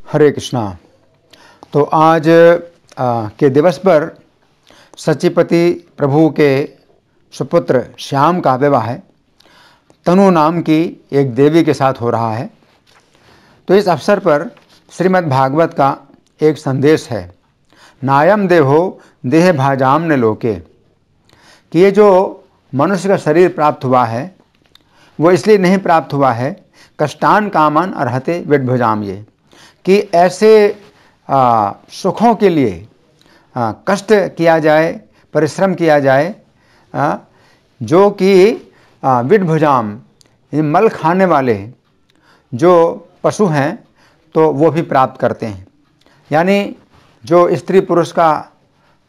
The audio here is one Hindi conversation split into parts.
हरे कृष्णा। तो आज के दिवस पर सचिपति प्रभु के सुपुत्र श्याम का विवाह है तनु नाम की एक देवी के साथ हो रहा है। तो इस अवसर पर श्रीमद् भागवत का एक संदेश है, नायम देहो देह भाजाम न लोके, कि ये जो मनुष्य का शरीर प्राप्त हुआ है वो इसलिए नहीं प्राप्त हुआ है कष्टान कामान अर्हते विड्भुजाम, ये कि ऐसे सुखों के लिए कष्ट किया जाए, परिश्रम किया जाए, जो कि विड्भुजाम मल खाने वाले जो पशु हैं तो वो भी प्राप्त करते हैं। यानी जो स्त्री पुरुष का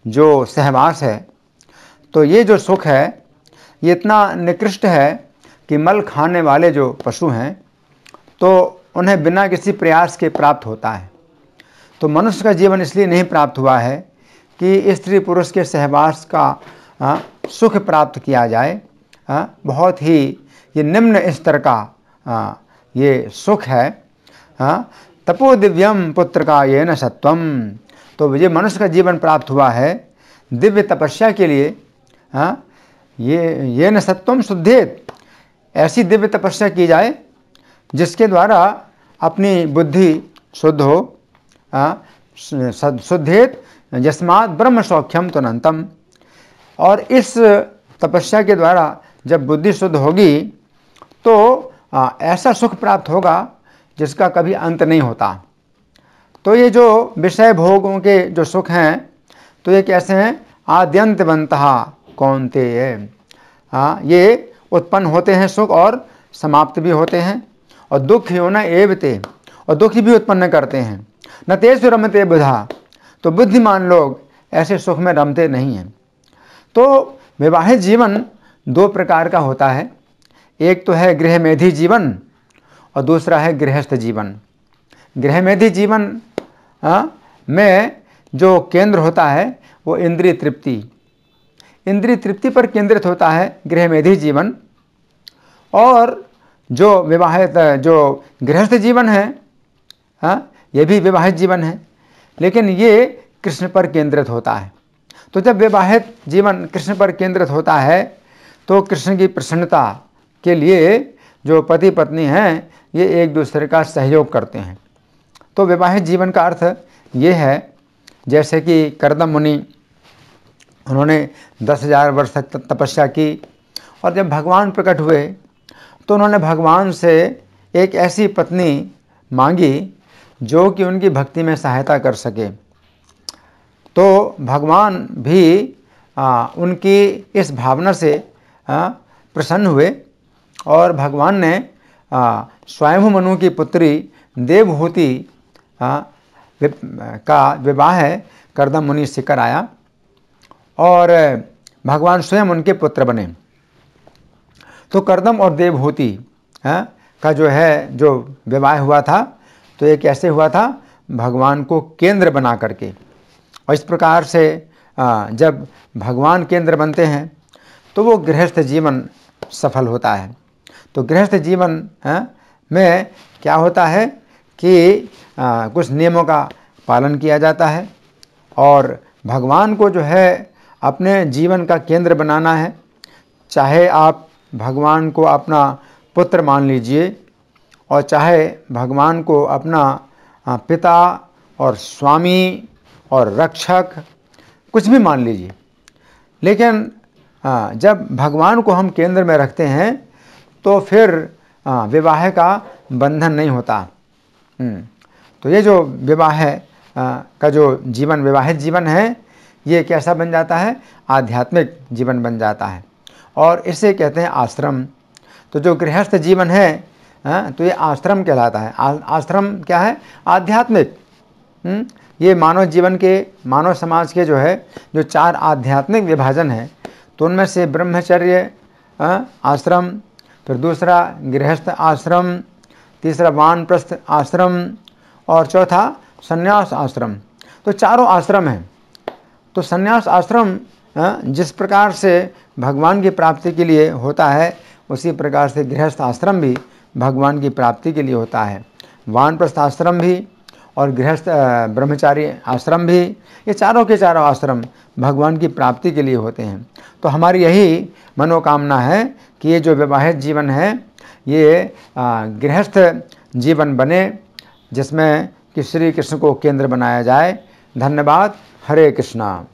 जो सहवास है तो ये जो सुख है ये इतना निकृष्ट है कि मल खाने वाले जो पशु हैं तो उन्हें बिना किसी प्रयास के प्राप्त होता है। तो मनुष्य का जीवन इसलिए नहीं प्राप्त हुआ है कि स्त्री पुरुष के सहवास का सुख प्राप्त किया जाए। बहुत ही ये निम्न स्तर का ये सुख है। तपो दिव्यम पुत्र का ये न सत्वम, तो ये मनुष्य का जीवन प्राप्त हुआ है दिव्य तपस्या के लिए। ये न सत्वम शुद्धेत, ऐसी दिव्य तपस्या की जाए जिसके द्वारा अपनी बुद्धि शुद्ध हो। शुद्धेत यस्मात् ब्रह्म सौख्यम तुनंतम, और इस तपस्या के द्वारा जब बुद्धि शुद्ध होगी तो ऐसा सुख प्राप्त होगा जिसका कभी अंत नहीं होता। तो ये जो विषय भोगों के जो सुख हैं तो ये कैसे हैं, आद्यंतवन्तः कौन्तेय, ये उत्पन्न होते हैं सुख और समाप्त भी होते हैं। और दुख हो न एवते, और दुख भी उत्पन्न करते हैं। न तेषु रमते बुधा, तो बुद्धिमान लोग ऐसे सुख में रमते नहीं हैं। तो विवाहित जीवन दो प्रकार का होता है, एक तो है गृहमेधी जीवन और दूसरा है गृहस्थ जीवन। गृहमेधी जीवन में जो केंद्र होता है वो इंद्रिय तृप्ति, इंद्रिय तृप्ति पर केंद्रित होता है गृहमेधी जीवन। और जो विवाहित जो गृहस्थ जीवन है ये भी विवाहित जीवन है, लेकिन ये कृष्ण पर केंद्रित होता है। तो जब विवाहित जीवन कृष्ण पर केंद्रित होता है तो कृष्ण की प्रसन्नता के लिए जो पति पत्नी हैं ये एक दूसरे का सहयोग करते हैं। तो विवाहित जीवन का अर्थ ये है, जैसे कि कर्दम मुनि, उन्होंने 10,000 वर्ष तक तपस्या की और जब भगवान प्रकट हुए तो उन्होंने भगवान से एक ऐसी पत्नी मांगी जो कि उनकी भक्ति में सहायता कर सके। तो भगवान भी उनकी इस भावना से प्रसन्न हुए और भगवान ने स्वयं मनु की पुत्री देवहूति का विवाह कर्दम मुनि से कराया और भगवान स्वयं उनके पुत्र बने। तो कर्दम और देवहूति का जो विवाह हुआ था तो ये कैसे हुआ था, भगवान को केंद्र बना करके। और इस प्रकार से जब भगवान केंद्र बनते हैं तो वो गृहस्थ जीवन सफल होता है। तो गृहस्थ जीवन में क्या होता है कि कुछ नियमों का पालन किया जाता है और भगवान को जो है अपने जीवन का केंद्र बनाना है। चाहे आप भगवान को अपना पुत्र मान लीजिए और चाहे भगवान को अपना पिता और स्वामी और रक्षक कुछ भी मान लीजिए, लेकिन जब भगवान को हम केंद्र में रखते हैं तो फिर विवाह का बंधन नहीं होता। तो ये जो विवाह का जो जीवन विवाहित जीवन है ये कैसा बन जाता है, आध्यात्मिक जीवन बन जाता है और इसे कहते हैं आश्रम। तो जो गृहस्थ जीवन है तो ये आश्रम कहलाता है। आश्रम क्या है, आध्यात्मिक। ये मानव जीवन के, मानव समाज के जो 4 आध्यात्मिक विभाजन है तो उनमें से ब्रह्मचर्य आश्रम, फिर दूसरा गृहस्थ आश्रम, तीसरा वानप्रस्थ आश्रम और चौथा संन्यास आश्रम। तो चारों आश्रम हैं। तो संन्यास आश्रम जिस प्रकार से भगवान की प्राप्ति के लिए होता है उसी प्रकार से गृहस्थ आश्रम भी भगवान की प्राप्ति के लिए होता है। वानप्रस्थ आश्रम भी और गृहस्थ ब्रह्मचारी आश्रम भी, ये चारों के चारों आश्रम भगवान की प्राप्ति के लिए होते हैं। तो हमारी यही मनोकामना है कि ये जो विवाहित जीवन है ये गृहस्थ जीवन बने, जिसमें कि श्री कृष्ण को केंद्र बनाया जाए। धन्यवाद। हरे कृष्णा।